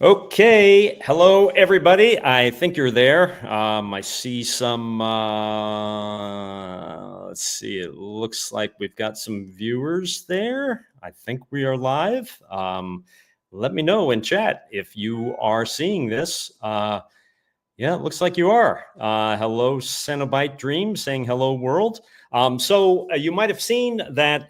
Okay, hello everybody. I think you're there. I see some, let's see, it looks like we've got some viewers there. I think we are live. Let me know in chat if you are seeing this. Yeah, it looks like you are. Hello, Cenobite Dream, saying hello, world. You might have seen that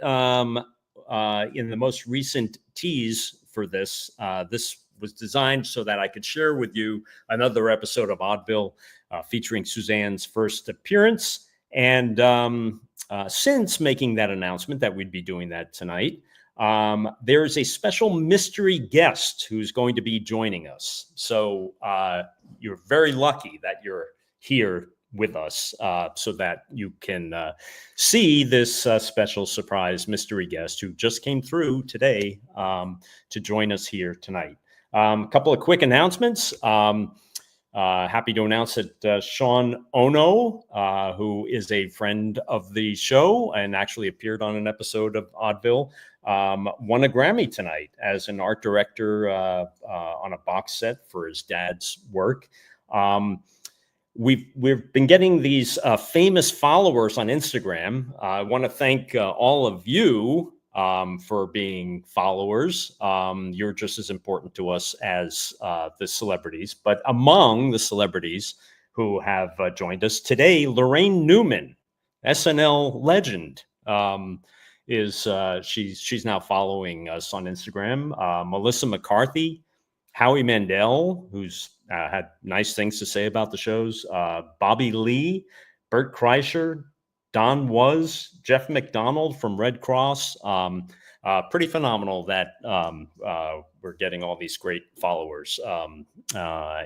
in the most recent tease for this, this was designed so that I could share with you another episode of Oddville featuring Suzanne's first appearance. And since making that announcement that we'd be doing that tonight, there's a special mystery guest who's going to be joining us. So you're very lucky that you're here with us so that you can see this special surprise mystery guest who just came through today to join us here tonight. A couple of quick announcements. Happy to announce that Sean Ono, who is a friend of the show and actually appeared on an episode of Oddville, won a Grammy tonight as an art director on a box set for his dad's work. We've been getting these famous followers on Instagram. I want to thank all of you for being followers. You're just as important to us as the celebrities. But among the celebrities who have joined us today, Lorraine Newman, SNL legend, she's now following us on Instagram. Melissa McCarthy, Howie Mandel, who's had nice things to say about the shows, Bobby Lee, Bert Kreischer, Don Was, Jeff McDonald from Red Cross. Pretty phenomenal that we're getting all these great followers,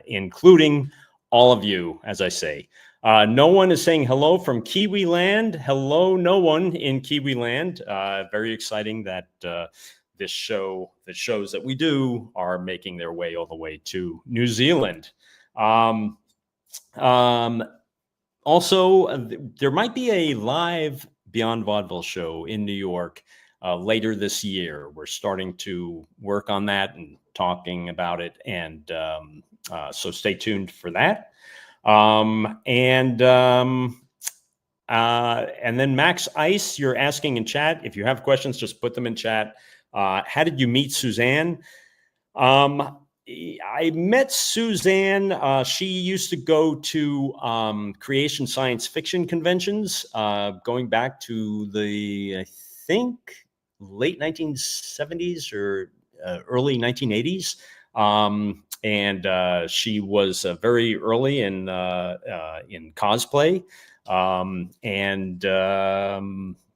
including all of you, as I say. No one is saying hello from Kiwi Land. Hello, no one in Kiwi Land. Very exciting that the shows that we do are making their way all the way to New Zealand. Also, there might be a live Beyond Vaudeville show in New York later this year. We're starting to work on that and talking about it, and so stay tuned for that. And then Max Ice, you're asking in chat. If you have questions, just put them in chat. How did you meet Suzanne? I met Suzanne. She used to go to creation science fiction conventions going back to the, I think, late 1970s or early 1980s. And she was very early in cosplay.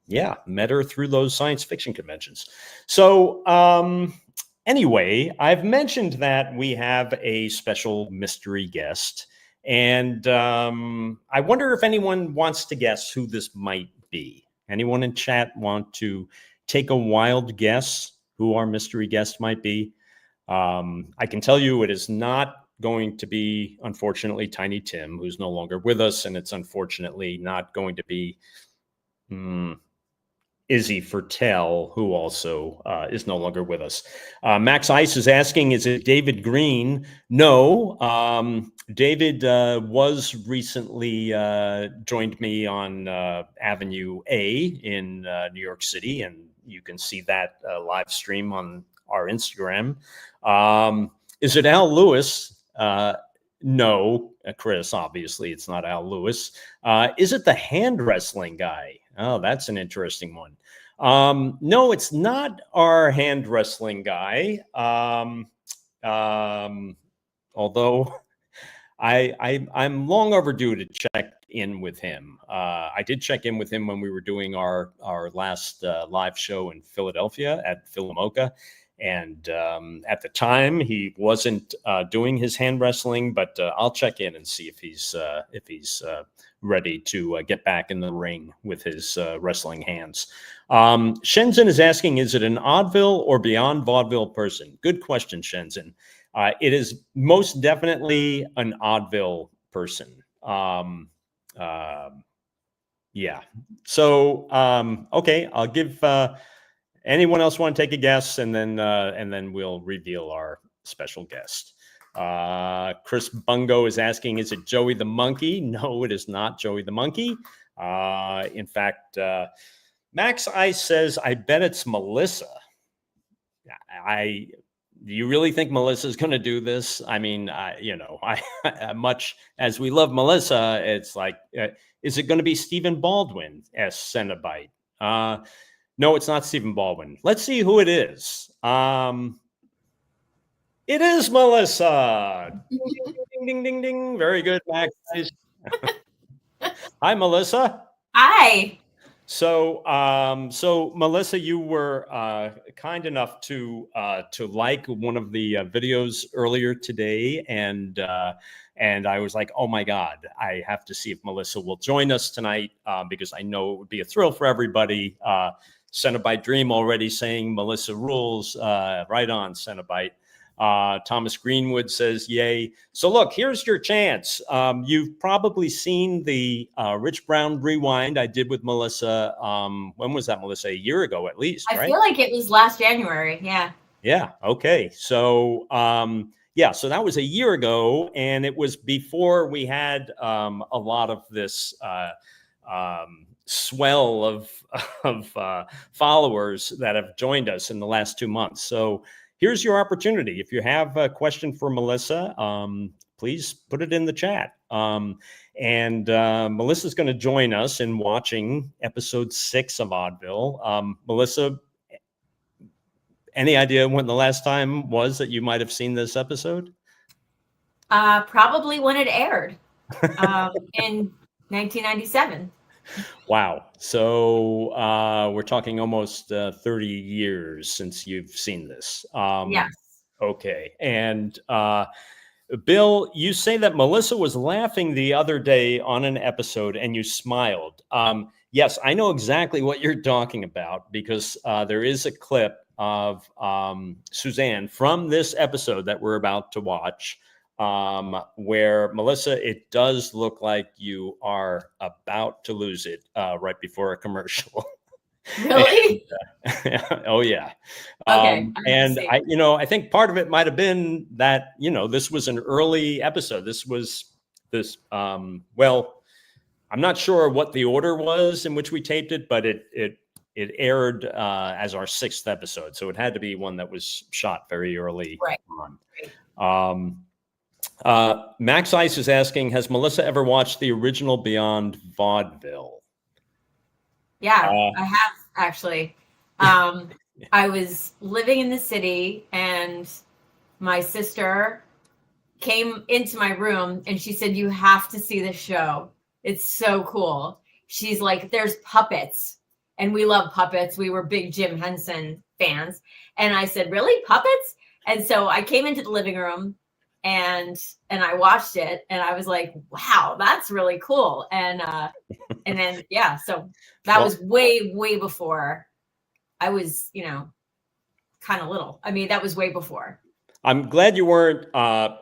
Yeah, met her through those science fiction conventions. So, anyway, I've mentioned that we have a special mystery guest, and I wonder if anyone wants to guess who this might be. Anyone in chat want to take a wild guess who our mystery guest might be? I can tell you it is not going to be, unfortunately, Tiny Tim, who's no longer with us, and it's unfortunately not going to be Izzy Fertel, who also is no longer with us. Max Ice is asking, is it David Green? No. David was recently joined me on Avenue A in New York City, and you can see that live stream on our Instagram. Is it Al Lewis? No, Chris, obviously it's not Al Lewis. Is it the hand wrestling guy? Oh, that's an interesting one. No, it's not our hand wrestling guy. Although I'm long overdue to check in with him. I did check in with him when we were doing our last live show in Philadelphia at Philomoka. And at the time, he wasn't doing his hand wrestling, but I'll check in and see if he's ready to get back in the ring with his wrestling hands. Shenzhen is asking, is it an Oddville or Beyond Vaudeville person? Good question, Shenzhen. It is most definitely an Oddville person. Yeah. So, okay, I'll give... anyone else want to take a guess, and then we'll reveal our special guest. Chris Bungo is asking, is it Joey the Monkey? No, it is not Joey the Monkey. In fact, Max Ice says, I bet it's Melissa. Do you really think Melissa's going to do this? I mean, much as we love Melissa, it's like, is it going to be Stephen Baldwin as Cenobite? No, it's not Stephen Baldwin. Let's see who it is. It is Melissa. Ding, ding, ding, ding, ding. Very good, Max. Hi, Melissa. Hi. So Melissa, you were kind enough to like one of the videos earlier today, and I was like, oh my God, I have to see if Melissa will join us tonight, because I know it would be a thrill for everybody. Cenobite Dream already saying Melissa rules. Right on, Cenobite. Thomas Greenwood says, yay. So look, here's your chance. You've probably seen the Rich Brown Rewind I did with Melissa. When was that, Melissa? A year ago, at least, right? I feel like it was last January. Yeah. Yeah. Okay. So, so that was a year ago, and it was before we had a lot of this swell of followers that have joined us in the last 2 months. So here's your opportunity. If you have a question for Melissa, please put it in the chat. Melissa's going to join us in watching episode 6 of Oddville. Melissa, any idea when the last time was that you might have seen this episode? Probably when it aired in 1997. Wow. So we're talking almost 30 years since you've seen this. Yes. Okay. And Bill, you say that Melissa was laughing the other day on an episode and you smiled. Yes, I know exactly what you're talking about, because there is a clip of Suzanne from this episode that we're about to watch, where Melissa, it does look like you are about to lose it right before a commercial. Really? And, oh yeah. Okay. I think part of it might have been that, this was an early episode. Well, I'm not sure what the order was in which we taped it, but it aired as our 6th episode. So it had to be one that was shot very early on. Max Ice is asking, has Melissa ever watched the original Beyond Vaudeville? Yeah, I have actually. I was living in the city and my sister came into my room and she said, you have to see this show. It's so cool. She's like, there's puppets, and we love puppets. We were big Jim Henson fans. And I said, really, puppets? And so I came into the living room and I watched it and I was like, wow, that's really cool. And then, yeah, so that was way before I was, kind of little. I mean, that was way before. I'm glad you weren't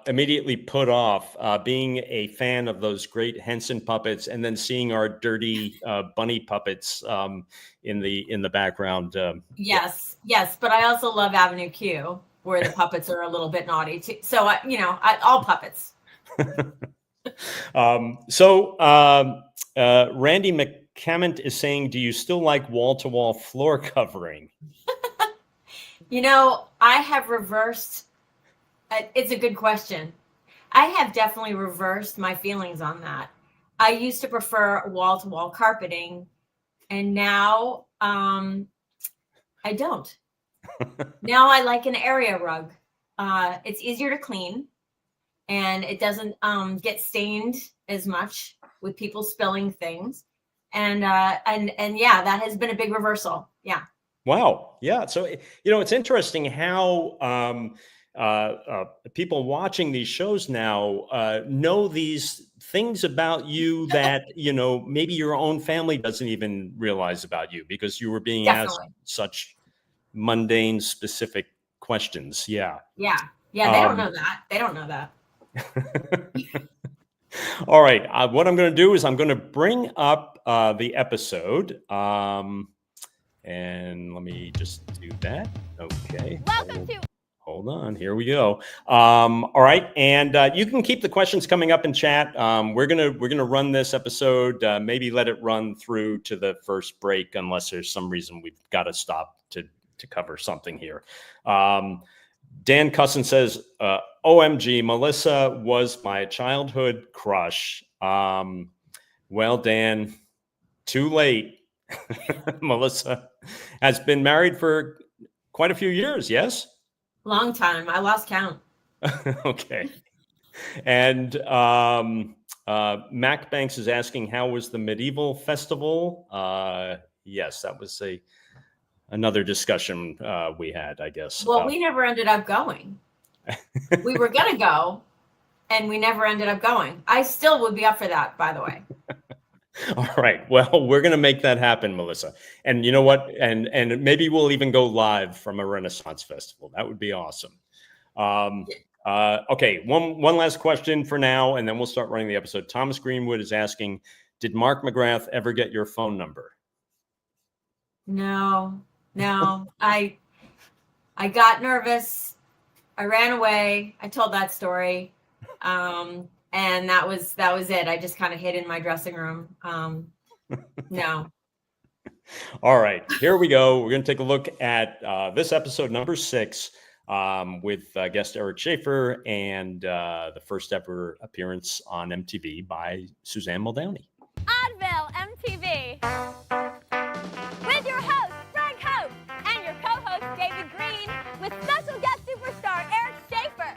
immediately put off being a fan of those great Henson puppets and then seeing our dirty bunny puppets in the background. Yes, but I also love Avenue Q, where the puppets are a little bit naughty too. So all puppets. Randy McCament is saying, do you still like wall-to-wall floor covering? I have reversed. It's a good question. I have definitely reversed my feelings on that. I used to prefer wall-to-wall carpeting, and now I don't. Now I like an area rug. It's easier to clean, and it doesn't get stained as much with people spilling things. And yeah, that has been a big reversal. Yeah. Wow. Yeah. So, it's interesting how people watching these shows now know these things about you that, maybe your own family doesn't even realize about you, because you were being asked such mundane, specific questions. Yeah. Yeah. Yeah. They don't know that. They don't know that. All right. What I'm going to do is I'm going to bring up the episode. And let me just do that. Okay. Welcome to Hold on, here we go. All right, and you can keep the questions coming up in chat. We're gonna run this episode. Maybe let it run through to the first break, unless there's some reason we've got to stop to cover something here. Dan Cusson says, "OMG, Melissa was my childhood crush." Well, Dan, too late. Melissa has been married for quite a few years. Yes. Long time. I lost count. Okay. And Mac Banks is asking, how was the medieval festival? Yes, that was another discussion we had, I guess. Well, we never ended up going. We were going to go, and we never ended up going. I still would be up for that, by the way. All right. Well, we're going to make that happen, Melissa. And you know what? And maybe we'll even go live from a Renaissance festival. That would be awesome. Okay. One last question for now, and then we'll start running the episode. Thomas Greenwood is asking, did Mark McGrath ever get your phone number? No. I got nervous. I ran away. I told that story. And that was it. I just kind of hid in my dressing room. No. All right, here we go. We're going to take a look at this episode number 6 with guest Eric Schaeffer and the first ever appearance on MTV by Suzanne Muldowney. Oddville MTV. With your host, Frank Hope, and your co-host, David Green, with special guest superstar Eric Schaeffer,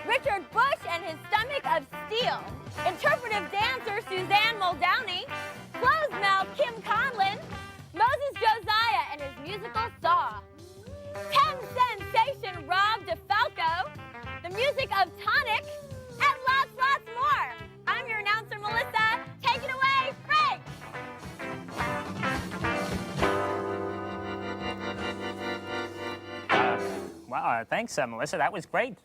Richard Bush and his stomach of steel, interpretive dancer Suzanne Muldowney, closed mouth Kim Conlon, Moses Josiah and his musical Saw, Sents-ation DeFalco, the music of Tonic, and lots more. I'm your announcer, Melissa. Take it away, Frank. Well, thanks, Melissa. That was great.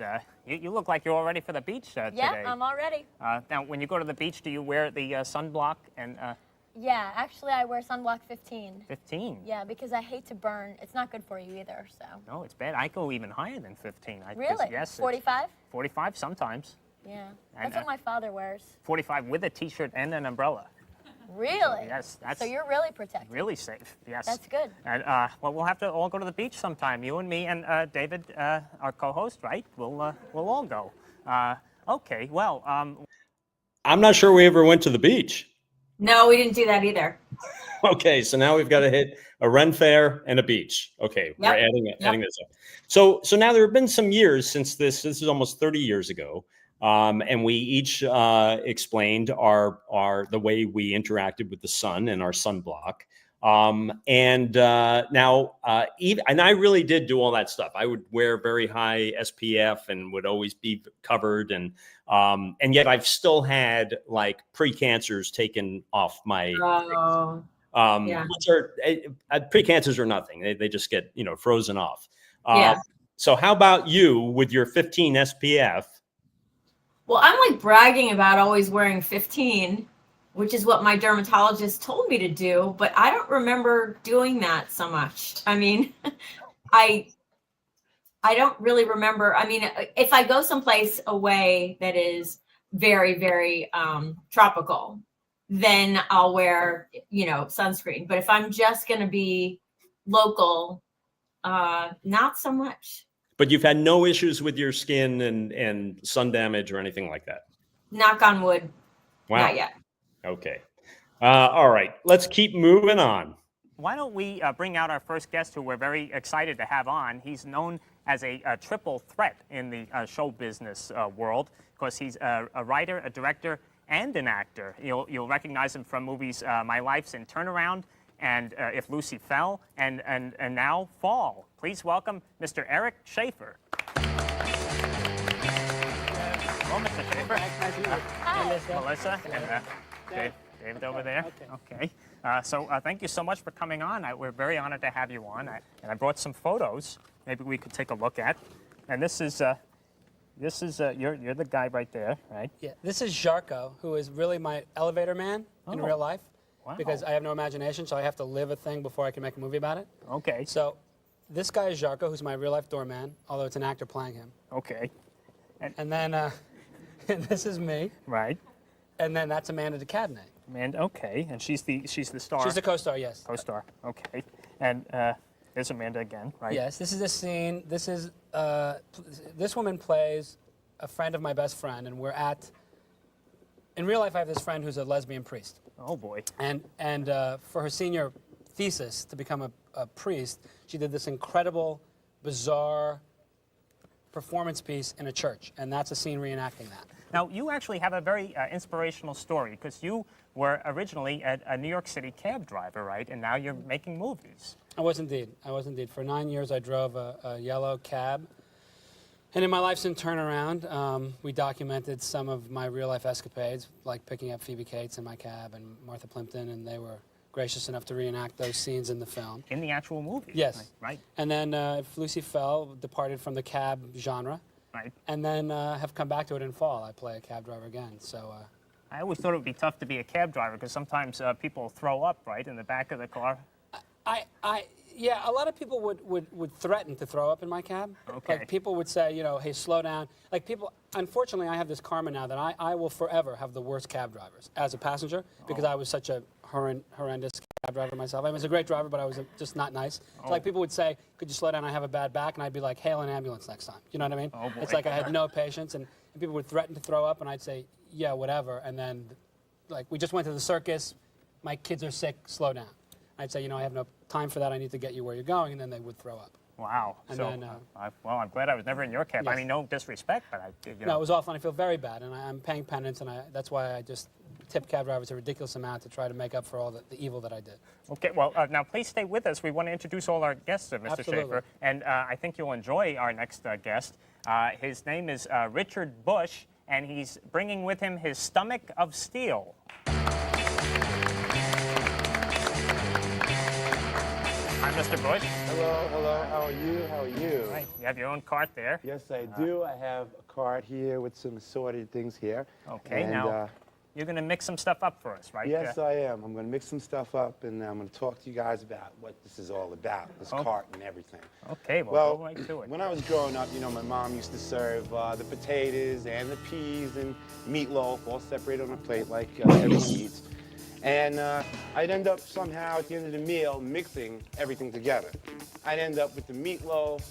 You look like you're all ready for the beach today. Yeah, I'm all ready. Now, when you go to the beach, do you wear the sunblock and? Yeah, actually, I wear sunblock 15. 15? Yeah, because I hate to burn. It's not good for you either, so. No, it's bad. I go even higher than 15. Really? Yes. 45? 45 sometimes. Yeah, And, that's what my father wears. 45 with a T-shirt and an umbrella. Really? Yes, that's. So you're really protected. Really safe. Yes. That's good. And well, we'll have to all go to the beach sometime. You and me and David, our co-host, right? We'll all go. Okay. Well. I'm not sure we ever went to the beach. No, we didn't do that either. Okay, so now we've got to hit a Ren Fair and a beach. Okay, Yep. We're adding this up. So now there have been some years since this is almost 30 years ago, and we each explained the way we interacted with the sun and our sunblock. And I really did do all that stuff. I would wear very high SPF and would always be covered, and yet I've still had like pre-cancers taken off my which are pre-cancers are nothing. They just get frozen off. So how about you with your 15 SPF? Well, I'm like bragging about always wearing 15, which is what my dermatologist told me to do, but I don't remember doing that so much. I mean, I don't really remember. I mean, if I go someplace away that is very, very tropical, then I'll wear, sunscreen. But if I'm just going to be local, not so much. But you've had no issues with your skin and sun damage or anything like that? Knock on wood. Wow. Not yet. Okay. All right. Let's keep moving on. Why don't we bring out our first guest, who we're very excited to have on. He's known as a triple threat in the show business world, because he's a writer, a director, and an actor. You'll recognize him from movies My Life's in Turnaround and If Lucy Fell, and now Fall. Please welcome Mr. Eric Schaeffer. Hello, Mr. Schaeffer. Hi. Melissa and David over there. Okay. So thank you so much for coming on. We're very honored to have you on. And I brought some photos. Maybe we could take a look at. And this is you're the guy right there, right? Yeah. This is Jarko, who is really my elevator man in real life. Wow. Because I have no imagination, so I have to live a thing before I can make a movie about it. Okay. So this guy is Jarko, who's my real life doorman, although it's an actor playing him. Okay. And then this is me. Right. And then that's Amanda DeCadney. Amanda, okay. And she's the star. She's the co-star, yes. Co-star. Okay. And there's Amanda again, right? Yes. This is a scene. This is this woman plays a friend of my best friend, and we're at. In real life, I have this friend who's a lesbian priest. Oh boy. And for her senior thesis to become a priest, she did this incredible, bizarre performance piece in a church, and that's a scene reenacting that. Now, you actually have a very inspirational story, because you were originally a New York City cab driver, right? And now you're making movies. I was indeed. For 9 years, I drove a yellow cab. And in my life since turnaround, we documented some of my real-life escapades, like picking up Phoebe Cates in my cab and Martha Plimpton, and they were gracious enough to reenact those scenes in the film. In the actual movie? Yes. Right. And then if Lucy Fell departed from the cab genre. Right. And then have come back to it in Fall. I play a cab driver again. So. I always thought it would be tough to be a cab driver, because sometimes people throw up, right, in the back of the car. Yeah, a lot of people would threaten to throw up in my cab. Okay. Like people would say, hey, slow down. Like people, unfortunately, I have this karma now that I will forever have the worst cab drivers as a passenger, because I was such a horrendous cab driver myself. I was a great driver, but I was just not nice. So like people would say, could you slow down? I have a bad back. And I'd be like, hail an ambulance next time. You know what I mean? Oh, boy. It's like I had no patience, and people would threaten to throw up, and I'd say, yeah, whatever. And then, like, we just went to the circus. My kids are sick. Slow down. I'd say, I have no time for that. I need to get you where you're going, and then they would throw up. Wow. And so, then, well, I'm glad I was never in your cab. Yes. I mean, no disrespect, but No, it was awful, and I feel very bad, and I'm paying penance, and that's why I just tip cab drivers a ridiculous amount to try to make up for all the evil that I did. Okay, well, now please stay with us. We want to introduce all our guests, Mr. Absolutely. Schaeffer, and I think you'll enjoy our next guest. His name is Richard Bush, and he's bringing with him his stomach of steel. Hi, Mr. Bush. Hello, how are you? Right, you have your own cart there. Yes, I do. I have a cart here with some assorted things here. Okay, and, now you're going to mix some stuff up for us, right? Yes, I am. I'm going to mix some stuff up, and I'm going to talk to you guys about what this is all about, this cart and everything. Okay, well, go right to it. When I was growing up, my mom used to serve the potatoes and the peas and meatloaf all separated on a plate like everyone eats. And I'd end up somehow at the end of the meal mixing everything together. I'd end up with the meatloaf,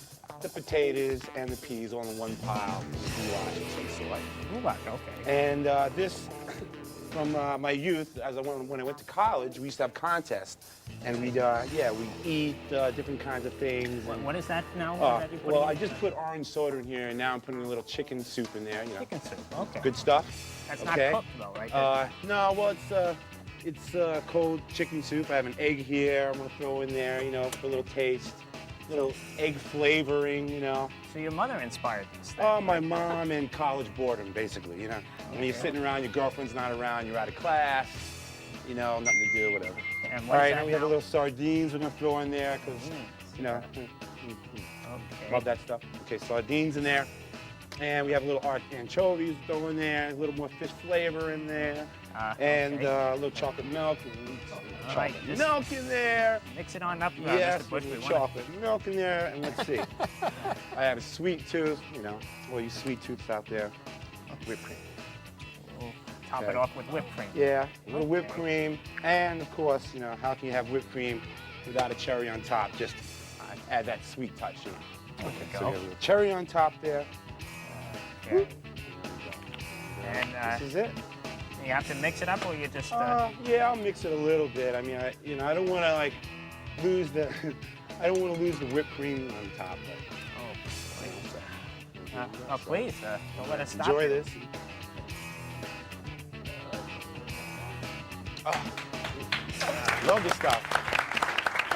the potatoes, and the peas all in one pile, goulash of some sort. Goulash, okay. And this, from my youth, when I went to college, we used to have contests, and we'd eat different kinds of things. What is that now? Well, I just put orange soda in here, and now I'm putting a little chicken soup in there. Chicken soup, okay. Good stuff. That's okay. not cooked though, right? No, well, it's cold chicken soup. I have an egg here. I'm gonna throw in there, for a little taste, little egg flavoring, So your mother inspired this thing? Oh, my mom and college boredom, basically, When you're sitting around, your girlfriend's not around, you're out of class, nothing to do, whatever. And all right, now we have a little sardines we're gonna throw in there, because, Okay. love that stuff. Okay, sardines in there. And we have a little anchovies throw in there, a little more fish flavor in there, and a little chocolate milk, and chocolate milk in there. Mix it on up, yes, Mr. Bush. with chocolate milk in there, and let's see. I have a sweet tooth, all you sweet tooths out there, whipped cream. We'll top it off with whipped cream. Yeah, a little whipped cream, and of course, how can you have whipped cream without a cherry on top? Just add that sweet touch, There you So go. we have a little cherry on top there. Okay. And This is it. you have to mix it up, or you just... Yeah, I'll mix it a little bit. I mean, I don't want to lose the, I don't want to lose the whipped cream on top. But, please, don't let us stop. enjoy you. this. Love this stuff.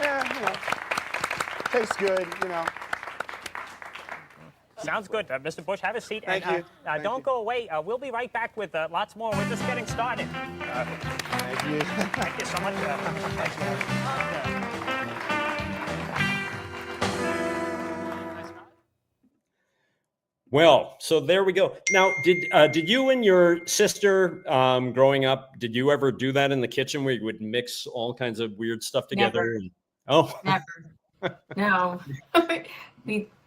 Yeah, tastes good, Sounds good. Mr. Bush, have a seat. Thank and, you. Thank don't you. go away. We'll be right back with lots more. We're just getting started. Thank you. Thank you so much. Well, so there we go. Now, did you and your sister, growing up, did you ever do that in the kitchen where you would mix all kinds of weird stuff together? Never. Oh, Never. No.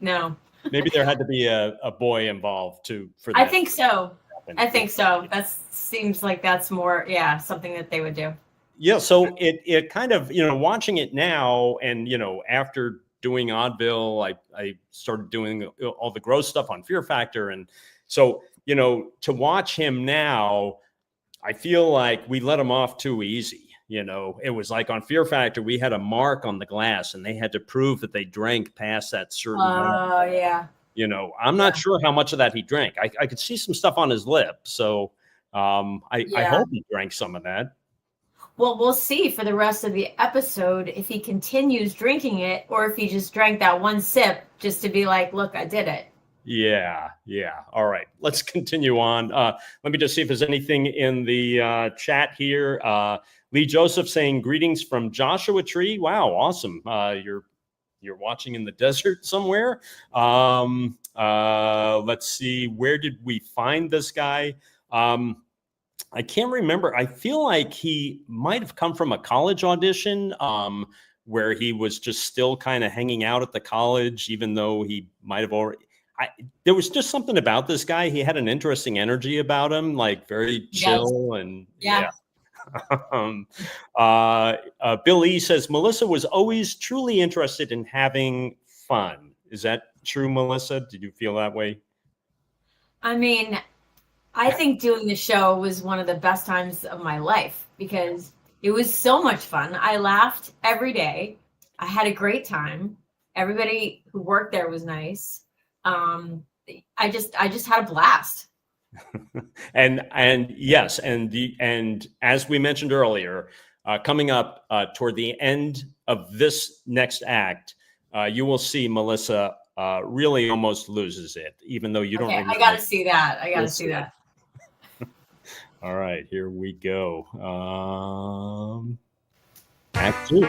No. Maybe there had to be a boy involved too for that. I think so. I think so. That seems like that's more, something that they would do. Yeah. So it kind of, watching it now and, after doing Oddville, I started doing all the gross stuff on Fear Factor. And so, to watch him now, I feel like we let him off too easy. It was like on Fear Factor, we had a mark on the glass and they had to prove that they drank past that certain mark. Oh, yeah. I'm not sure how much of that he drank. I could see some stuff on his lip. So I hope he drank some of that. Well, we'll see for the rest of the episode if he continues drinking it or if he just drank that one sip just to be like, look, I did it. Yeah. All right. Let's continue on. Let me just see if there's anything in the chat here. Lee Joseph saying greetings from Joshua Tree. Wow, awesome. You're watching in the desert somewhere. Let's see. Where did we find this guy? I can't remember. I feel like he might have come from a college audition where he was just still kind of hanging out at the college, even though he might have already. There was just something about this guy. He had an interesting energy about him, like very chill and yeah. Bill E says Melissa was always truly interested in having fun. Is that true, Melissa? Did you feel that way? I mean, I think doing the show was one of the best times of my life because it was so much fun. I laughed every day. I had a great time. Everybody who worked there was nice. I just had a blast. and yes, and as we mentioned earlier, coming up toward the end of this next act, you will see Melissa really almost loses it, even though you don't. Okay, I gotta see that. I gotta see that. All right, here we go. Act 2.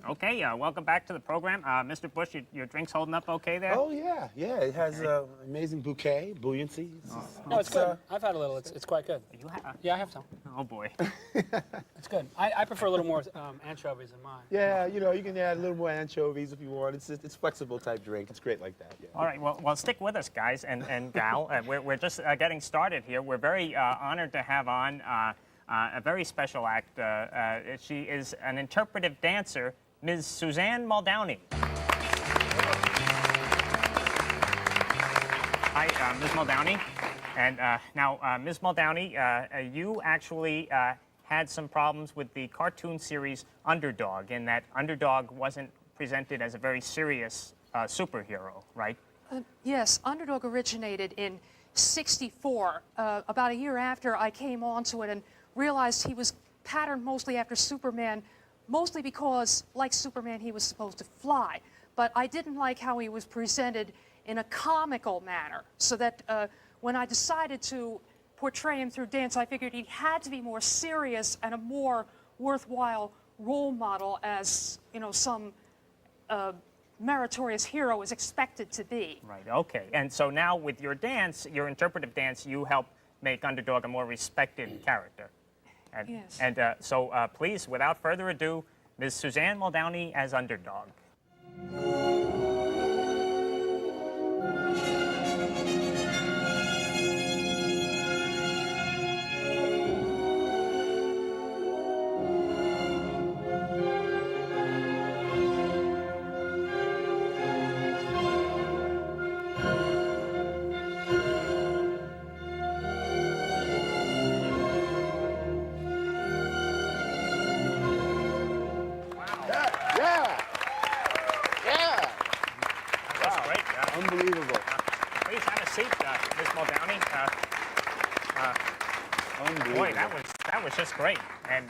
Okay, welcome back to the program. Mr. Bush, your drink's holding up okay there? Oh, yeah. It has an amazing bouquet, buoyancy. No, it's good. I've had a little. It's quite good. Yeah, I have some. Oh, boy. It's good. I prefer a little more anchovies in mine. Yeah, you can add a little more anchovies if you want. It's flexible type drink. It's great like that. Yeah. All right, well, stick with us, guys and gal. We're just getting started here. We're very honored to have on a very special act. She is an interpretive dancer, Ms. Suzanne Muldowney. Hi, Ms. Muldowney. And now, Ms. Muldowney, you actually had some problems with the cartoon series Underdog, in that Underdog wasn't presented as a very serious superhero, right? Yes, Underdog originated in '64. About a year after I came onto it and realized he was patterned mostly after Superman, mostly because, like Superman, he was supposed to fly. But I didn't like how he was presented in a comical manner, so that when I decided to portray him through dance, I figured he had to be more serious and a more worthwhile role model, as some meritorious hero is expected to be. Right, okay. And so now with your dance, your interpretive dance, you help make Underdog a more respected character. And, yes. And so please, without further ado, Ms. Suzanne Muldowney as Underdog. Unbelievable. Please have a seat, Ms. Muldowney. Boy, that was just great. And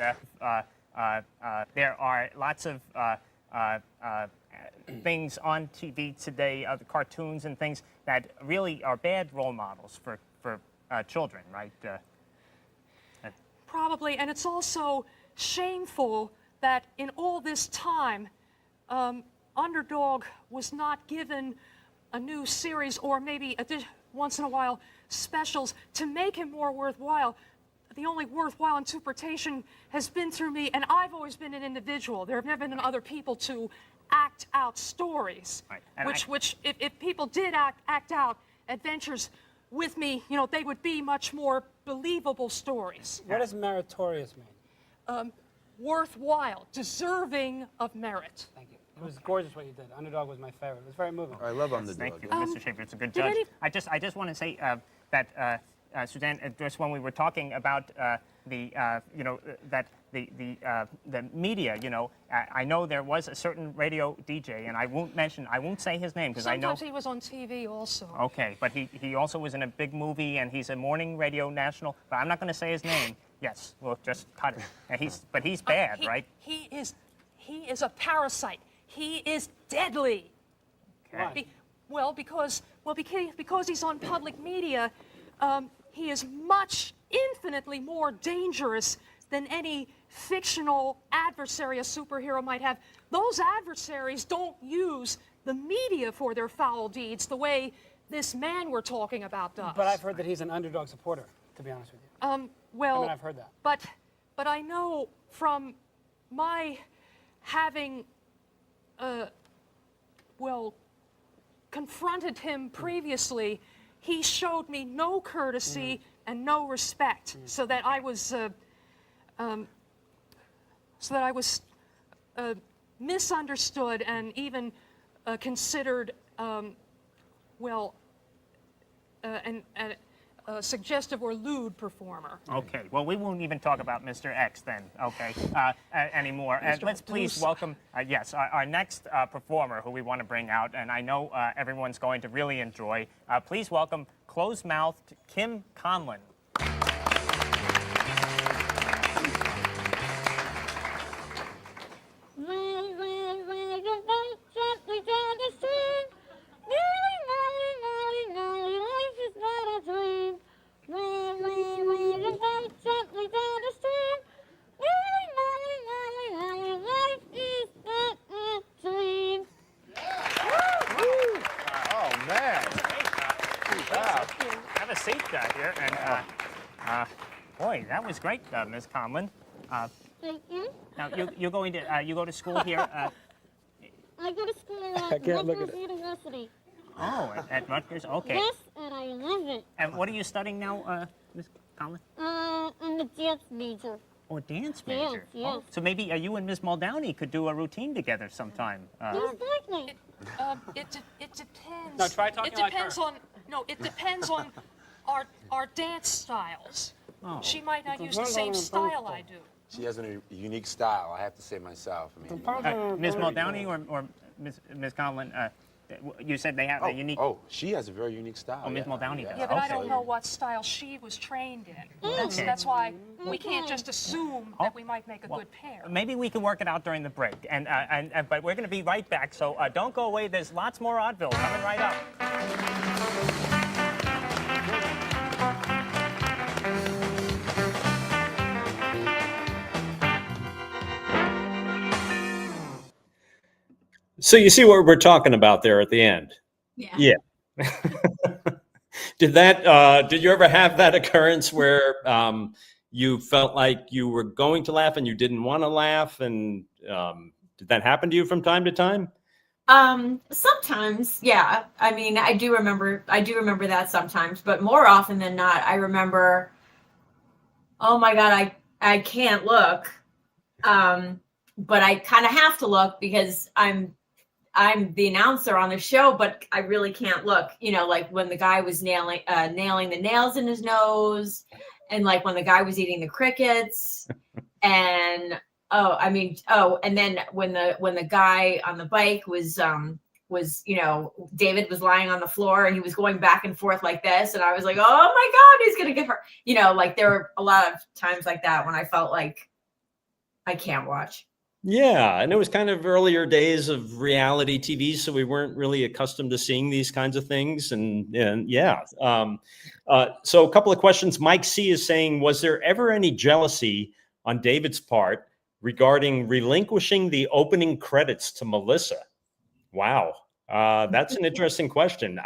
there are lots of things on TV today, the cartoons and things that really are bad role models for children, right? Probably, and it's also shameful that in all this time, Underdog was not given a new series, or maybe once in a while specials to make him more worthwhile. the only worthwhile interpretation has been through me, and I've always been an individual. There have never been other people to act out stories, Right. And which if people did act out adventures with me, you know, they would be much more believable stories. What does meritorious mean? Worthwhile, deserving of merit. Thank you. It was gorgeous what you did. Underdog was my favorite. It was very moving. I love Underdog. Thank you, yeah. Mr. Schaeffer. It's a good did judge. any- I just want to say that Suzanne, just when we were talking about that the media, I know there was a certain radio DJ, and I won't say his name because I know. Sometimes he was on TV also. Okay, but he also was in a big movie, and he's a morning radio national. But I'm not going to say his name. Yes, we'll just cut it. And he's bad, right? He is a parasite. He is deadly. Okay. Because he's on public media, he is infinitely more dangerous than any fictional adversary a superhero might have. Those adversaries don't use the media for their foul deeds the way this man we're talking about does. But I've heard that he's an Underdog supporter, to be honest with you. Well, I mean, I've heard that. But I know from my having, confronted him previously, he showed me no courtesy and no respect, so that I was misunderstood and even considered, a suggestive or lewd performer. Okay, well, we won't even talk about Mr. X then, okay, anymore. Let's please welcome, our next performer who we want to bring out, and I know everyone's going to really enjoy. Please welcome closed-mouthed Kim Conlon. Have a seat here, and boy, that was great, Ms. Conlon. Thank you. Now you go to school here. I go to school at Rutgers University. Oh, at Rutgers. Okay. Yes, and I love it. And what are you studying now, Ms. Conlon? I'm a dance major. Oh, a dance major. Yes. Oh, so maybe you and Ms. Muldowney could do a routine together sometime. Most likely. It depends. No, try talking like her. It depends on our dance styles. Oh. She might not use the same style I do. She has a unique style, I have to say myself. I mean, Ms. Muldowney or Ms. Conlon, you said they have a unique... Oh, she has a very unique style. Oh, Ms. Muldowney does. Yeah, but I Okay. don't know what style she was trained in. That's why we can't just assume that we might make a good pair. Maybe we can work it out during the break, but we're going to be right back, so don't go away. There's lots more Oddville coming right up. So you see what we're talking about there at the end? Yeah. Did you ever have that occurrence where you felt like you were going to laugh and you didn't want to laugh? And did that happen to you from time to time? Sometimes, yeah. I mean, I do remember that sometimes, but more often than not, I remember, oh my God, I can't look. But I kind of have to look because I'm the announcer on the show, but I really can't look, like when the guy was nailing the nails in his nose, and like when the guy was eating the crickets, and and then when the guy on the bike was David was lying on the floor and he was going back and forth like this, and I was like, oh my God, he's gonna get hurt. Like there were a lot of times like that when I felt like I can't watch. Yeah, and it was kind of earlier days of reality TV, so we weren't really accustomed to seeing these kinds of things. And yeah, so a couple of questions. Mike C is saying, was there ever any jealousy on David's part regarding relinquishing the opening credits to Melissa? Wow, that's an interesting question.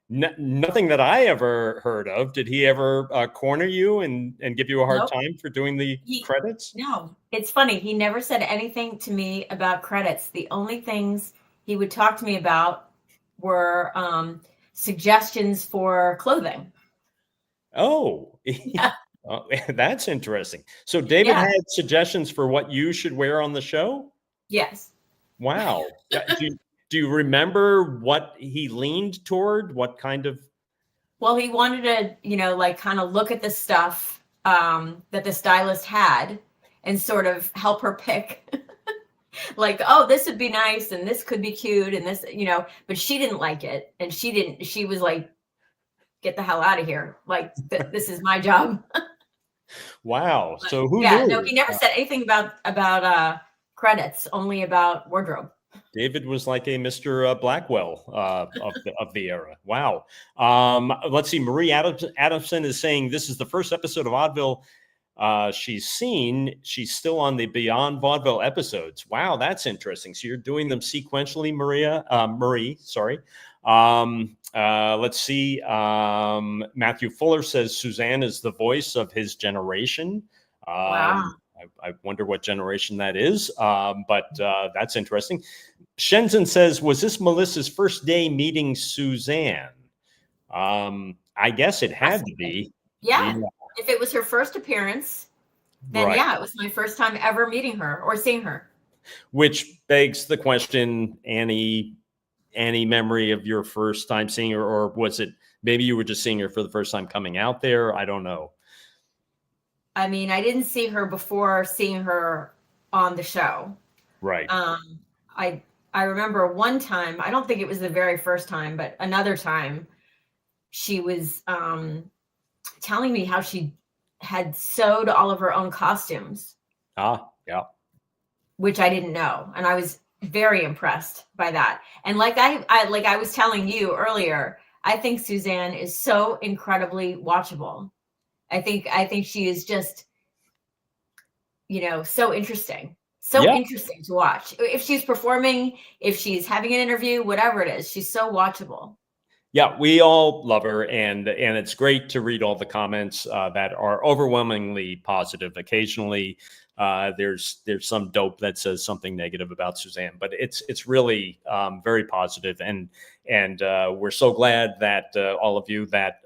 Nothing that I ever heard of. Did he ever corner you and give you a hard Nope. time for doing the credits? No, it's funny. He never said anything to me about credits. The only things he would talk to me about were suggestions for clothing. Oh, Yeah. oh, that's interesting. So David had suggestions for what you should wear on the show? Yes. Wow. Do you remember what he leaned toward? What kind of? Well, he wanted to, like kind of look at the stuff that the stylist had and sort of help her pick. Like, oh, this would be nice and this could be cute and this, but she didn't like it. And she was like, get the hell out of here. Like, this is my job. Wow. But, so who knew? No, he never said anything about credits, only about wardrobe. David was like a Mr. Blackwell of the era. Wow. Let's see. Marie Adamson is saying this is the first episode of Oddville she's seen. She's still on the Beyond Vaudeville episodes. Wow, that's interesting. So you're doing them sequentially, Marie. Sorry. Let's see. Matthew Fuller says Suzanne is the voice of his generation. Wow. I wonder what generation that is, but that's interesting. Shenzhen says, was this Melissa's first day meeting Suzanne? I guess it had to be. Yeah. If it was her first appearance, then it was my first time ever meeting her or seeing her. Which begs the question, any memory of your first time seeing her, or was it maybe you were just seeing her for the first time coming out there? I don't know. I mean, I didn't see her before seeing her on the show. Right. I remember one time, I don't think it was the very first time, but another time she was telling me how she had sewed all of her own costumes. Ah, yeah. Which I didn't know. And I was very impressed by that. And like I was telling you earlier, I think Suzanne is so incredibly watchable. I think she is just, so interesting. Interesting to watch. If she's performing, if she's having an interview, whatever it is, she's so watchable. Yeah, we all love her, and it's great to read all the comments that are overwhelmingly positive. Occasionally, there's some dope that says something negative about Suzanne, but it's really very positive, and we're so glad that all of you that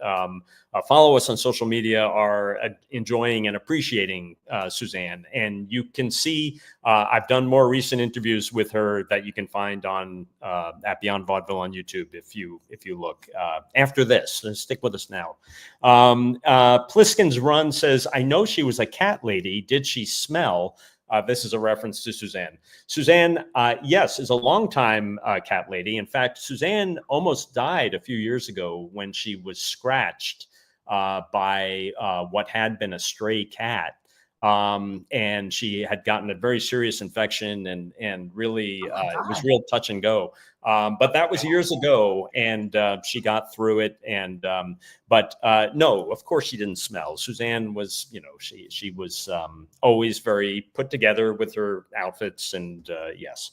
follow us on social media are enjoying and appreciating Suzanne. And you can see I've done more recent interviews with her that you can find on at Beyond Vaudeville on YouTube if you look after this. So stick with us now. Pliskin's Run says, I know she was a cat lady. Did she smell? This is a reference to Suzanne. Suzanne, yes, is a longtime cat lady. In fact, Suzanne almost died a few years ago when she was scratched by what had been a stray cat. And she had gotten a very serious infection and really it was real touch and go. But that was years ago, and she got through it. And but no, of course she didn't smell. Suzanne was, she was always very put together with her outfits, and yes,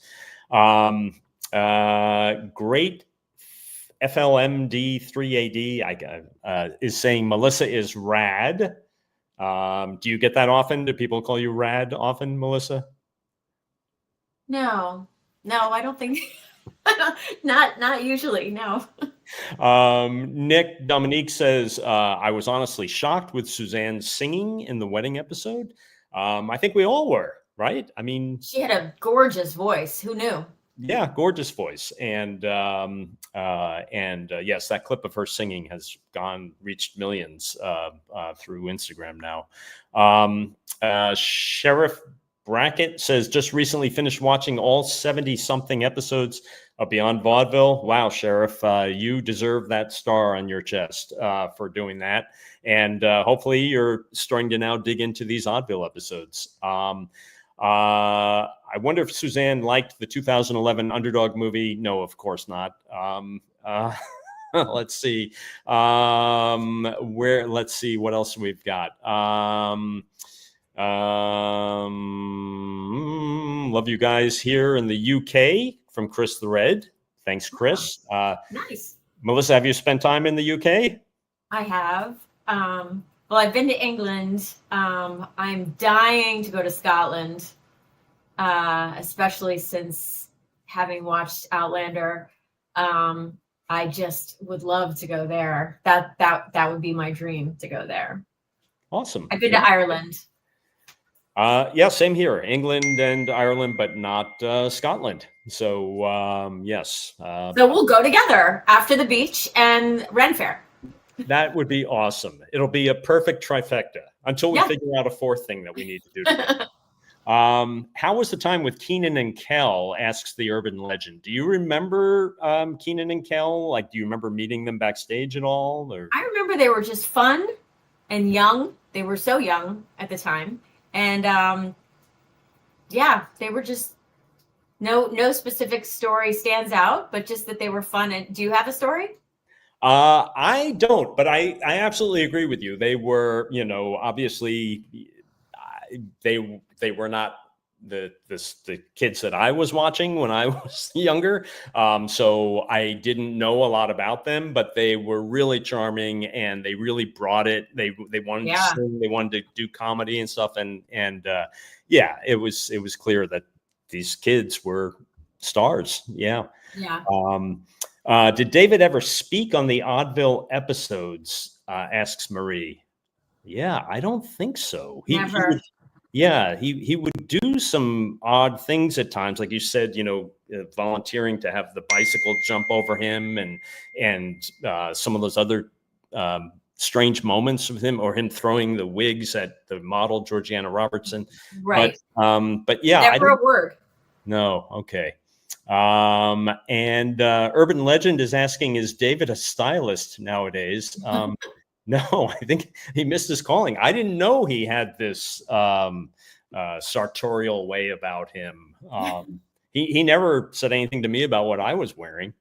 great. FLMD 3AD is saying Melissa is rad. Do you get that often? Do people call you rad often, Melissa? No, I don't think. not usually. No. Nick Dominique says, I was honestly shocked with Suzanne's singing in the wedding episode. I think we all were, right? I mean, she had a gorgeous voice. Who knew? Yeah, gorgeous voice. And yes, that clip of her singing has reached millions through Instagram now. Sheriff Brackett says, just recently finished watching all 70-something episodes of Beyond Vaudeville. Wow, Sheriff, you deserve that star on your chest for doing that. And hopefully you're starting to now dig into these Oddville episodes. I wonder if Suzanne liked the 2011 Underdog movie. No, of course not. Let's see. Let's see what else we've got. Love you guys here in the UK from Chris the Red. Thanks, Chris. Nice. Melissa, have you spent time in the UK? I have. Well, I've been to England. I'm dying to go to Scotland, especially since having watched Outlander. I just would love to go there. That would be my dream, to go there. Awesome. I've been to Ireland. Yeah, same here. England and Ireland, but not Scotland. So yes. So we'll go together after the beach and Ren Fair. That would be awesome. It'll be a perfect trifecta until we figure out a fourth thing that we need to do together. How was the time with Conin and Kel? Asks the urban legend. Do you remember Conin and Kel? Like, do you remember meeting them backstage at all? Or? I remember they were just fun and young. They were so young at the time. And yeah, they were just no specific story stands out, but just that they were fun. And do you have a story? I don't, but I absolutely agree with you. They were, obviously they were not the kids that I was watching when I was younger. So I didn't know a lot about them, but they were really charming and they really brought it. They wanted to sing, they wanted to do comedy and stuff. And yeah, it was clear that these kids were stars. Yeah. Yeah. Did David ever speak on the Oddville episodes? Asks Marie. Yeah, I don't think so. Never. He would do some odd things at times, like you said, volunteering to have the bicycle jump over him, and some of those other strange moments with him, or him throwing the wigs at the model Georgiana Robertson. Right. But yeah, never a word. No. Okay. And Urban Legend is asking, is David a stylist nowadays? No, I think he missed his calling. I didn't know he had this sartorial way about him. He never said anything to me about what I was wearing.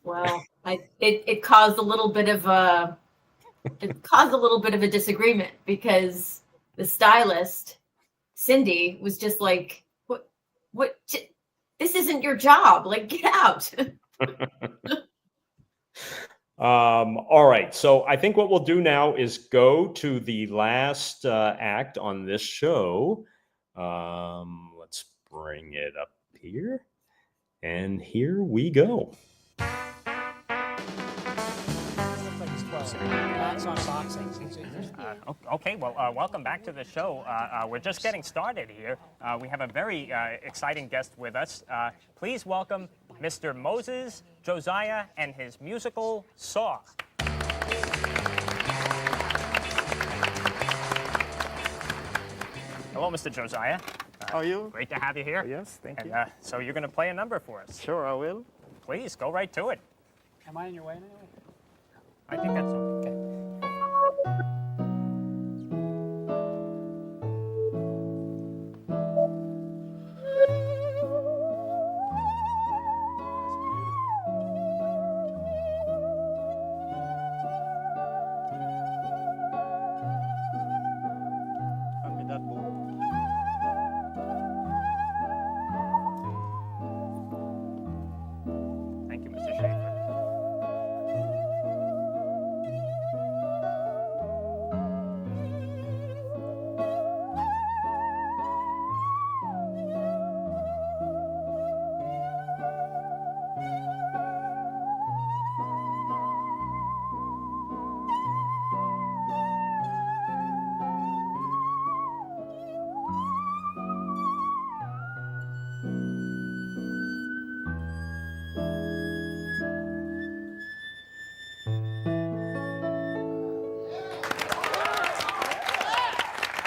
Well, it caused a little bit of a disagreement, because the stylist, Cindy, was just like, what? This isn't your job. Like, get out. All right. So I think what we'll do now is go to the last act on this show. Let's bring it up here. And here we go. Okay, well, welcome back to the show. We're just getting started here. We have a very exciting guest with us. Please welcome Mr. Moses, Josiah, and his musical Saw. Hello, Mr. Josiah. How are you? Great to have you here. Yes, thank you. So you're going to play a number for us. Sure, I will. Please, go right to it. Am I in your way in any way? I think that's okay. Hand me that book. Thank you, Mr. Schaeffer.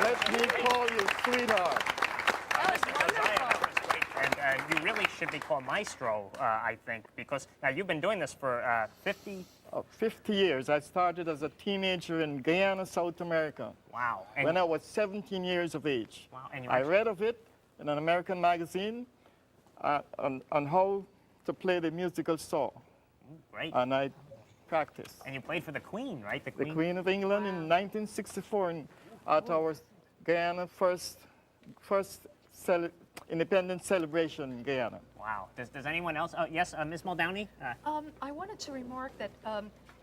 Let me call you sweetheart. Mr. Josiah, that was great. And you really should be called Maestro, I think, because now you've been doing this for 50... 50 years. I started as a teenager in Guyana, South America. Wow. And When I was 17 years of age. Wow. And I read of it in an American magazine on how to play the musical saw. Great. And I practiced. And you played for the Queen, right? The Queen of England in 1964 at our Guyana first independence celebration in Guyana. Wow. Wow. Does anyone else? Yes, Ms. Muldowney? I wanted to remark that,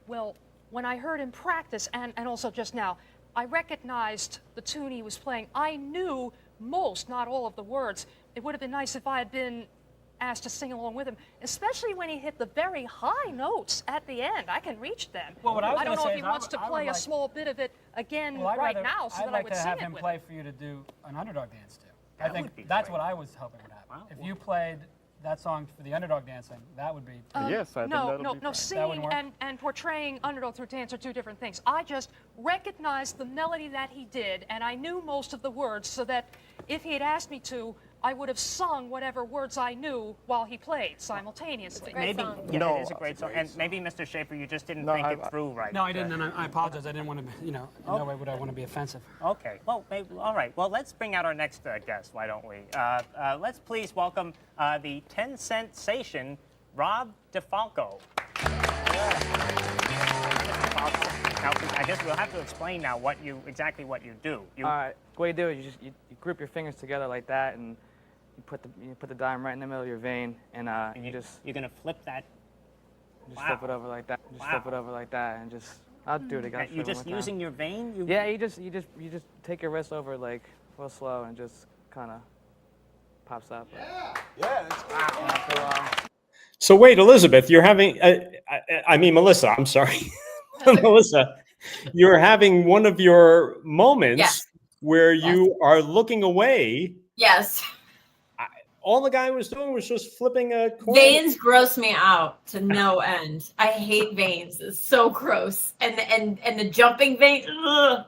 well, when I heard him practice and also just now, I recognized the tune he was playing. I knew most, not all of the words. It would have been nice if I had been asked to sing along with him, especially when he hit the very high notes at the end. I can reach them. Well, what I was I don't gonna know say if he is wants to I would play a like- small bit of it again Well, right now so that I would I'd sing like to have it him with play him. for you to do an underdog dance too. That I think would be that's great. what I was hoping would happen. Wow. If you played that song for the underdog dancing, that would be. Yes, I think that'll be fine. No, singing work? and portraying underdog through dance are two different things. I just recognized the melody that he did, and I knew most of the words, so that if he had asked me to, I would have sung whatever words I knew while he played simultaneously. Great Maybe, song. yeah, No, it is a great song. And maybe, Mr. Schaeffer, you just didn't No, think I- it through right. No, I didn't, and I apologize. I didn't want to, in no way would I want to be offensive. Okay. Well, maybe, all right. Well, let's bring out our next guest, why don't we? Let's please welcome the Cents-ation, Rob DeFalco. Now, I guess we'll have to explain now exactly what you do. All right. What you do is you group your fingers together like that, and you put the dime right in the middle of your vein, and you're gonna flip that. Wow. flip it over like that. Just Wow. flip it over like that, and I'll do it again. You're just using your vein. Yeah, you just take your wrist over like real slow and just kind of pops up. Yeah, that's good. After a while. So wait, Elizabeth, you're having, I mean, Melissa, I'm sorry. Melissa, you're having one of your moments Yes. where you are looking away. Yes. All the guy was doing was just flipping a coin. Veins gross me out to no end. I hate veins. It's so gross. And the jumping vein. Ugh.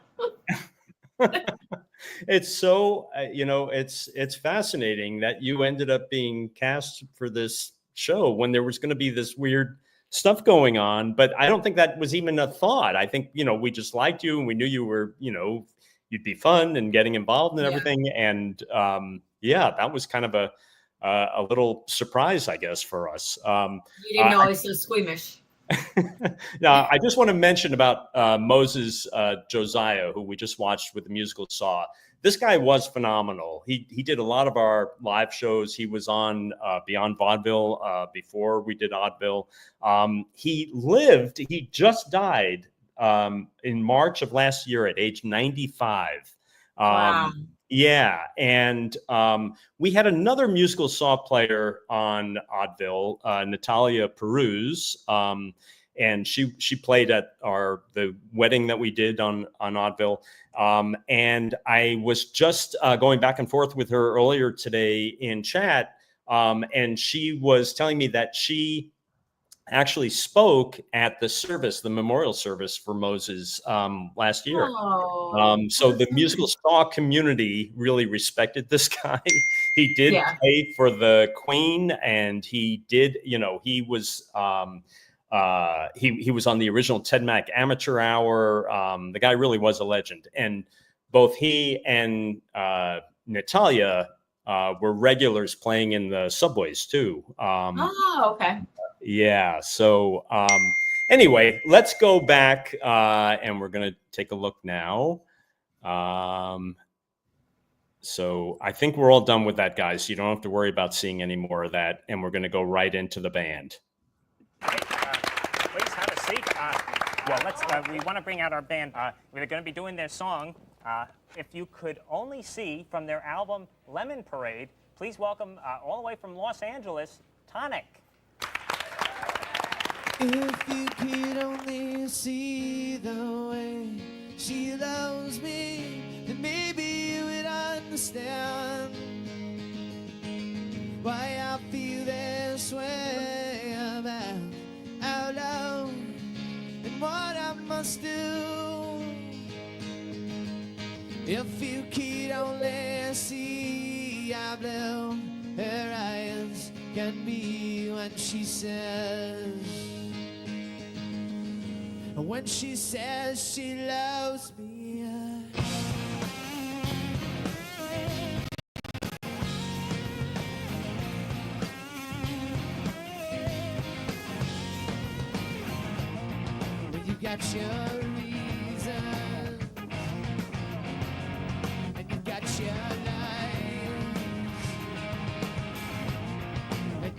It's so, it's fascinating that you ended up being cast for this show when there was going to be this weird stuff going on. But I don't think that was even a thought. I think, we just liked you and we knew you were, you'd be fun and getting involved and everything. And that was kind of a little surprise, I guess, for us. You didn't know I was so squeamish. Now, I just want to mention about Moses Josiah, who we just watched with the musical Saw. This guy was phenomenal. He did a lot of our live shows. He was on Beyond Vaudeville before we did Oddville. He just died in March of last year at age 95. Wow. Yeah, and we had another musical Saw player on Oddville, Natalia Peruz, and she played at the wedding that we did on Oddville. And I was just going back and forth with her earlier today in chat, and she was telling me that she actually spoke at the memorial service for Moses last year. Oh. So the musical Saw community really respected this guy. He did play for the Queen, and he did, he was he was on the original Ted Mack Amateur Hour. The guy really was a legend, and both he and Natalia were regulars playing in the subways too. Okay. Yeah. So anyway, let's go back and we're going to take a look now. So I think we're all done with that, guys. You don't have to worry about seeing any more of that. And we're going to go right into the band. Please have a seat. We want to bring out our band. We're going to be doing their song, If You Could Only See, from their album Lemon Parade. Please welcome, all the way from Los Angeles, Tonic. If you could only see the way she loves me, then maybe you would understand why I feel this way about our love and what I must do. If you could only see how blue her eyes can be when she says she loves me. When you got your reasons and you got your lies and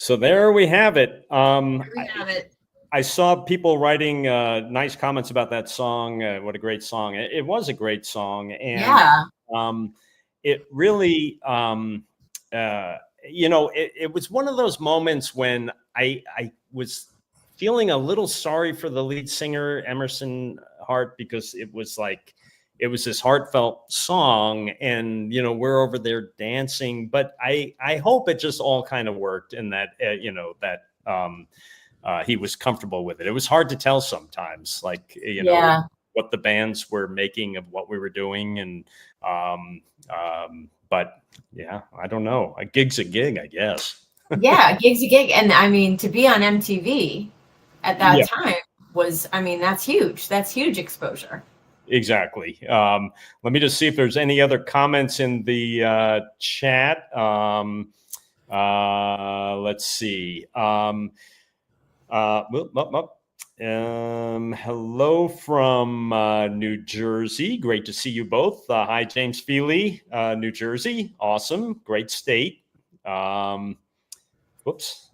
So there we have it. We have it. I saw people writing nice comments about that song. What a great song. It was a great song. And Yeah. It really, it was one of those moments when I was feeling a little sorry for the lead singer, Emerson Hart, because it was this heartfelt song and, we're over there dancing, but I hope it just all kind of worked and that, he was comfortable with it. It was hard to tell sometimes, what the bands were making of what we were doing. And, but yeah, I don't know. A gig's a gig, I guess. Yeah, a gig's a gig. And I mean, to be on MTV at that time was, that's huge. That's huge exposure. Exactly. Let me just see if there's any other comments in the chat. Let's see. Hello from New Jersey. Great to see you both. Hi, James Feely, New Jersey. Awesome. Great state. Whoops.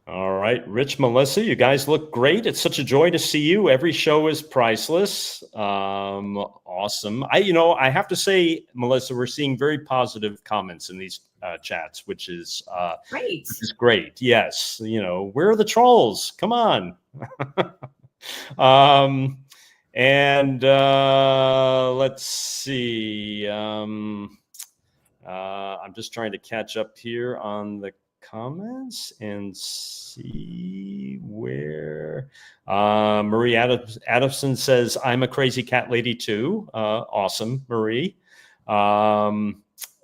All right, Rich, Melissa, you guys look great. It's such a joy to see you. Every show is priceless. Awesome. I have to say, Melissa, we're seeing very positive comments in these chats, which is great. Which is great. Yes, where are the trolls? Come on. And let's see. I'm just trying to catch up here on the comments and see where Marie Adamson says, I'm a crazy cat lady too. Awesome, Marie. Urban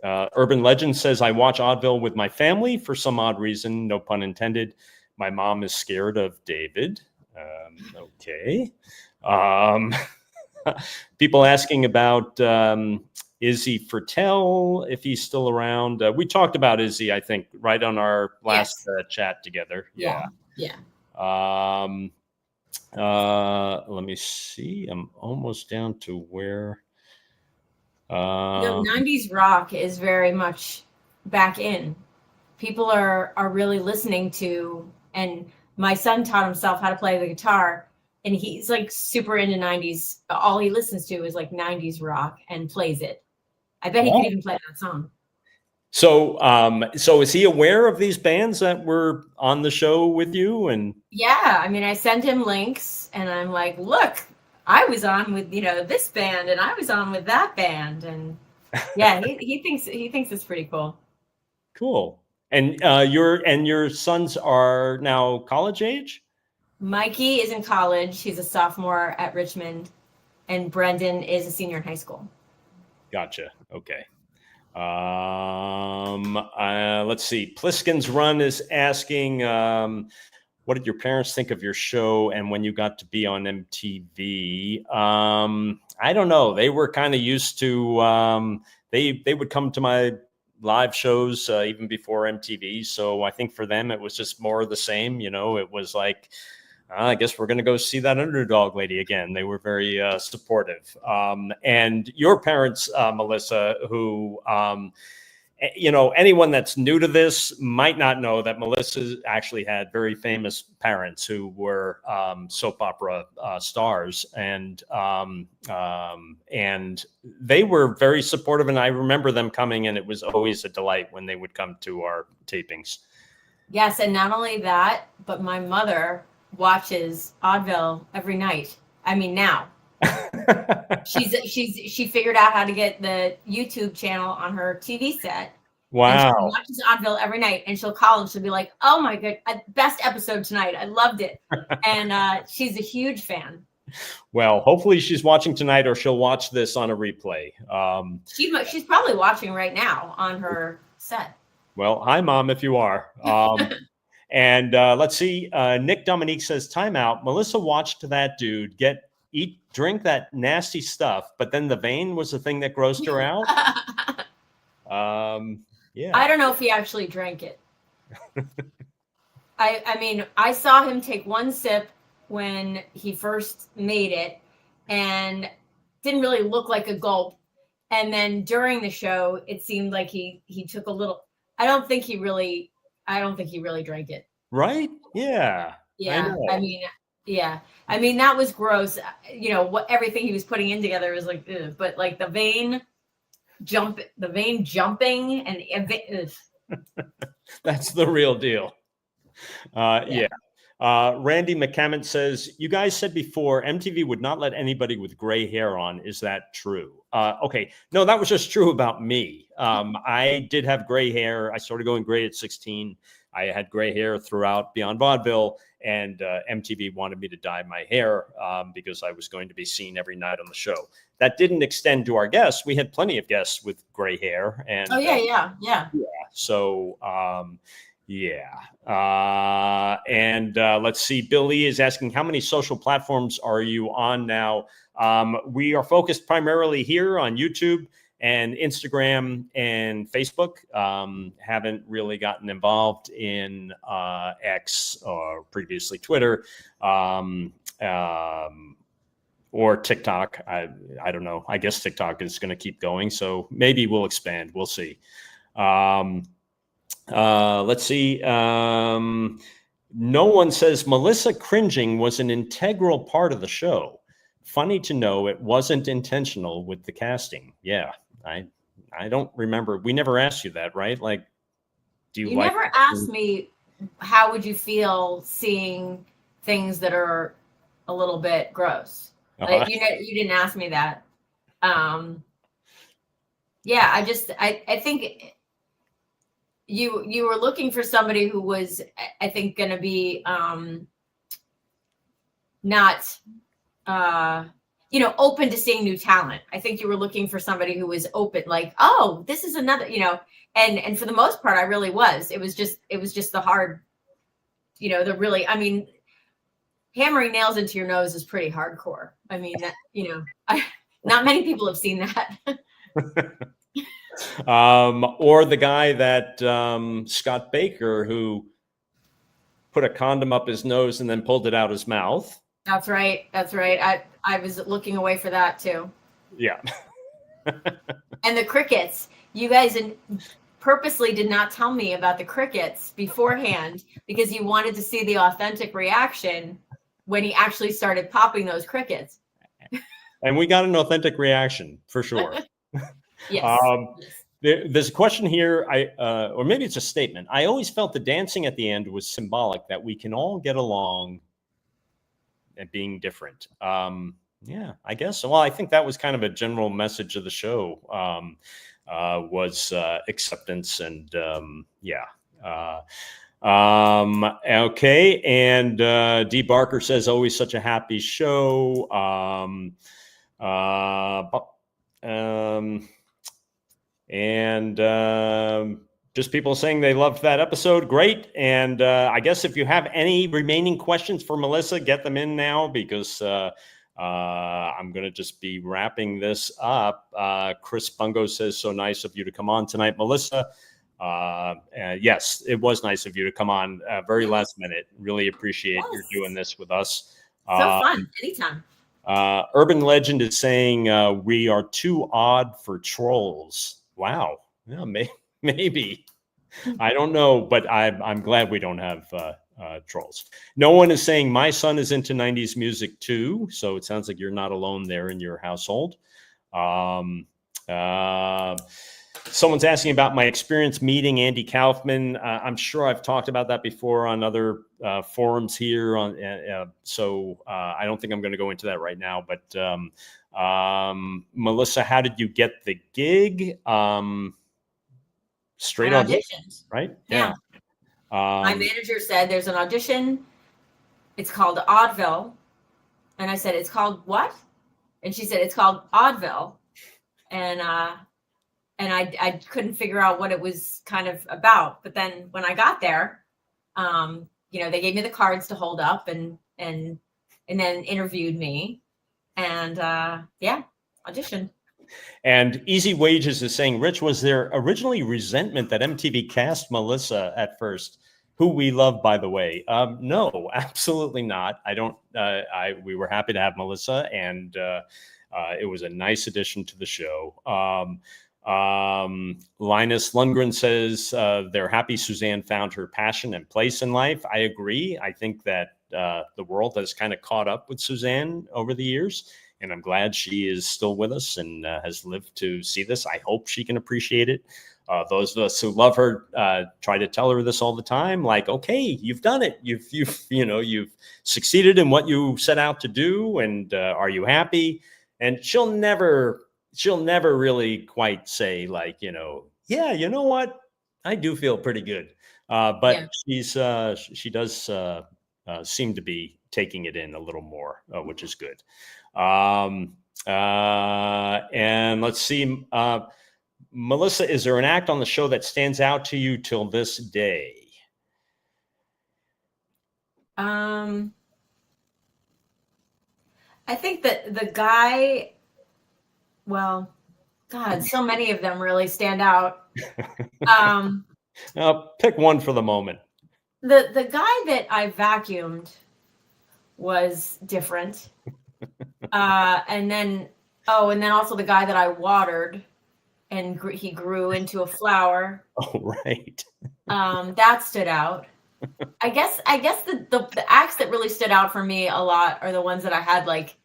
Legend says, I watch Oddville with my family for some odd reason, no pun intended. My mom is scared of David. Okay. People asking about Izzy Fertel, if he's still around. We talked about Izzy, I think, right on our last chat together. Yeah. Let me see. I'm almost down to where. 90s rock is very much back in. People are really listening to, and my son taught himself how to play the guitar, and he's like super into 90s. All he listens to is like 90s rock and plays it. I bet he could even play that song. So is he aware of these bands that were on the show with you? And yeah, I sent him links, and I'm like, look, I was on with this band, and I was on with that band, and yeah, he thinks it's pretty cool. Cool. And your sons are now college age? Mikey is in college. He's a sophomore at Richmond, and Brendan is a senior in high school. Gotcha. Okay. Let's see. Pliskin's Run is asking, what did your parents think of your show and when you got to be on MTV? I don't know. They were kind of used to, they would come to my live shows even before MTV. So I think for them, it was just more of the same. It was like, I guess we're going to go see that underdog lady again. They were very supportive. And your parents, Melissa, who, anyone that's new to this might not know that Melissa actually had very famous parents who were soap opera stars, and they were very supportive. And I remember them coming, and it was always a delight when they would come to our tapings. Yes, and not only that, but my mother watches Oddville every night. Now she figured out how to get the YouTube channel on her TV set. Wow. And she watches Oddville every night, and she'll call and she'll be like, oh my god, best episode tonight, I loved it. And she's a huge fan. Well, hopefully she's watching tonight, or she'll watch this on a replay. She's probably watching right now on her set. Well, hi Mom, if you are. And let's see. Nick Dominique says, timeout. Melissa watched that dude drink that nasty stuff, but then the vein was the thing that grossed her out. Yeah. I don't know if he actually drank it. I saw him take one sip when he first made it, and didn't really look like a gulp. And then during the show, it seemed like he took a little. I don't think he really drank it. Right? Yeah. Yeah. I mean, yeah. I mean, that was gross. You know, what everything he was putting in together was like, ugh. But like the vein jumping and that's the real deal. Yeah. Randy McCammon says, you guys said before MTV would not let anybody with gray hair on. Is that true? Okay. No, that was just true about me. I did have gray hair. I started going gray at 16. I had gray hair throughout Beyond Vaudeville, and MTV wanted me to dye my hair because I was going to be seen every night on the show. That didn't extend to our guests. We had plenty of guests with gray hair. And yeah. So, let's see. Billy is asking, how many social platforms are you on now? We are focused primarily here on YouTube and Instagram and Facebook. Haven't really gotten involved in X or previously Twitter or TikTok. I don't know. I guess TikTok is going to keep going, so maybe we'll expand. We'll see. Let's see. No one says Melissa cringing was an integral part of the show. Funny to know it wasn't intentional with the casting. Yeah, I don't remember. We never asked you that, right? Like, do you like? You never asked me how would you feel seeing things that are a little bit gross. Like, you didn't ask me that. Yeah, I think you were looking for somebody who was, I think, going to be not, open to seeing new talent. I think you were looking for somebody who was open, like, oh, this is another, and for the most part, I really was. It was just the hard, the really, I mean, hammering nails into your nose is pretty hardcore. I mean, that, not many people have seen that. Or the guy that Scott Baker, who put a condom up his nose and then pulled it out his mouth. That's right. I was looking away for that too. Yeah. And the crickets. You guys purposely did not tell me about the crickets beforehand because you wanted to see the authentic reaction when he actually started popping those crickets. And we got an authentic reaction for sure. Yes. There's a question here, or maybe it's a statement. I always felt the dancing at the end was symbolic that we can all get along and being different. Yeah, I guess. Well, I think that was kind of a general message of the show, was acceptance and okay. And D. Barker says, always such a happy show. Just people saying they loved that episode. Great. And I guess if you have any remaining questions for Melissa, get them in now because I'm going to just be wrapping this up. Chris Bungo says, so nice of you to come on tonight, Melissa. Yes, it was nice of you to come on very last minute. Really appreciate you doing this with us. So fun. Anytime. Urban Legend is saying we are too odd for trolls. Wow. Yeah, maybe. I don't know, but I'm glad we don't have trolls. No one is saying my son is into 90s music too. So it sounds like you're not alone there in your household. Someone's asking about my experience meeting Andy Kaufman. I'm sure I've talked about that before on other forums here. So I don't think I'm going to go into that right now. But Melissa, how did you get the gig? Straight auditions, right? Yeah. My manager said there's an audition. It's called Oddville. And I said, it's called what? And she said, it's called Oddville. And I couldn't figure out what it was kind of about. But then when I got there, they gave me the cards to hold up and then interviewed me and auditioned. And Easy Wages is saying, Rich, was there originally resentment that MTV cast Melissa at first, who we love, by the way? No, absolutely not. We were happy to have Melissa, and It was a nice addition to the show. Linus Lundgren says they're happy Suzanne found her passion and place in life. I agree. I think that the world has kind of caught up with Suzanne over the years, and I'm glad she is still with us and has lived to see this. I hope she can appreciate it. Those of us who love her try to tell her this all the time, like, okay, you've done it. You've succeeded in what you set out to do, and are you happy? And she'll never really quite say, like, yeah, you know what? I do feel pretty good. But she does seem to be taking it in a little more, which is good. And let's see, Melissa, is there an act on the show that stands out to you till this day? I think that the guy, well, God, so many of them really stand out. Pick one for the moment. The guy that I vacuumed was different. And then also the guy that I watered and he grew into a flower. Oh, right. That stood out. I guess the acts that really stood out for me a lot are the ones that I had like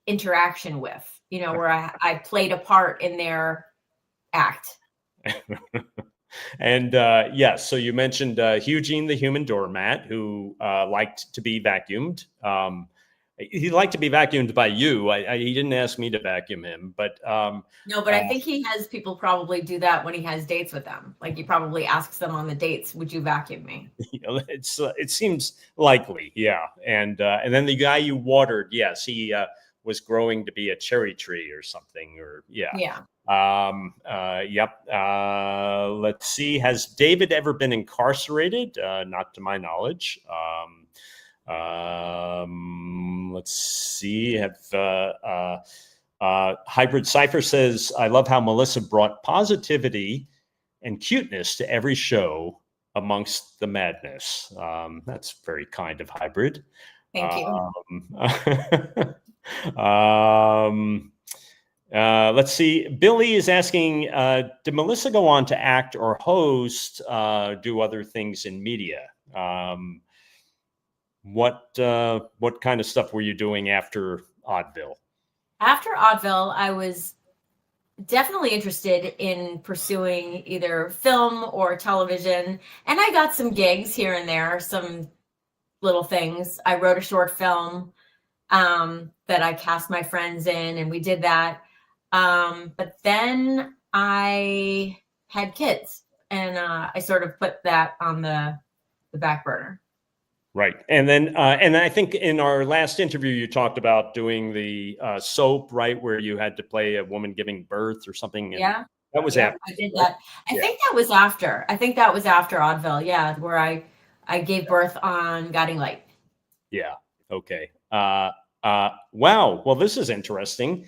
interaction with, where I played a part in their act. And yes, so you mentioned Eugene the Human Doormat, who liked to be vacuumed. He liked to be vacuumed by you. He didn't ask me to vacuum him, but no, but I think he has people probably do that when he has dates with them. Like he probably asks them on the dates, "Would you vacuum me?" It seems likely, yeah. And then the guy you watered, yes, he was growing to be a cherry tree or something, or yeah. Yep. Let's see. Has David ever been incarcerated? Not to my knowledge. Let's see. Hybrid Cypher says, I love how Melissa brought positivity and cuteness to every show amongst the madness. That's very kind of Hybrid. Thank you. Let's see. Billy is asking, did Melissa go on to act or host, do other things in media? What kind of stuff were you doing after Oddville? After Oddville, I was definitely interested in pursuing either film or television. And I got some gigs here and there, some little things. I wrote a short film that I cast my friends in, and we did that. But then I had kids, and I sort of put that on the back burner. Right. And then, and I think in our last interview, you talked about doing the soap, right, where you had to play a woman giving birth or something. Yeah. That was after. I did that. I think that was after. I think that was after Oddville. Yeah. Where I gave birth on Guiding Light. Yeah. Okay. Wow. Well, this is interesting.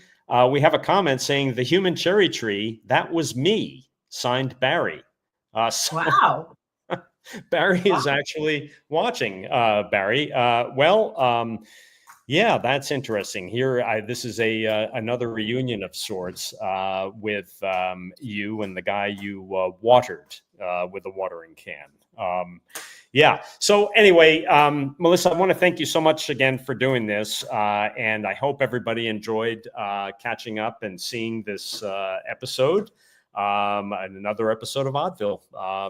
We have a comment saying the human cherry tree, that was me, signed Barry. Wow. Barry is actually watching, Barry. Yeah, that's interesting. Here, this is another reunion of sorts with you and the guy you watered with a watering can. Yeah. So anyway, Melissa, I want to thank you so much again for doing this, and I hope everybody enjoyed catching up and seeing this episode, and another episode of Oddville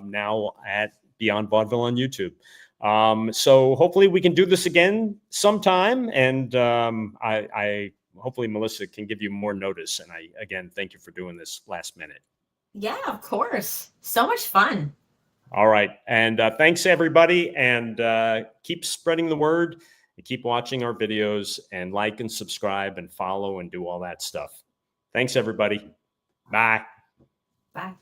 now at Beyond Vaudeville on YouTube. So hopefully we can do this again sometime. And I hopefully Melissa can give you more notice. And I, again, thank you for doing this last minute. Yeah, of course. So much fun. All right. And thanks everybody. And keep spreading the word and keep watching our videos and like and subscribe and follow and do all that stuff. Thanks everybody. Bye. Bye.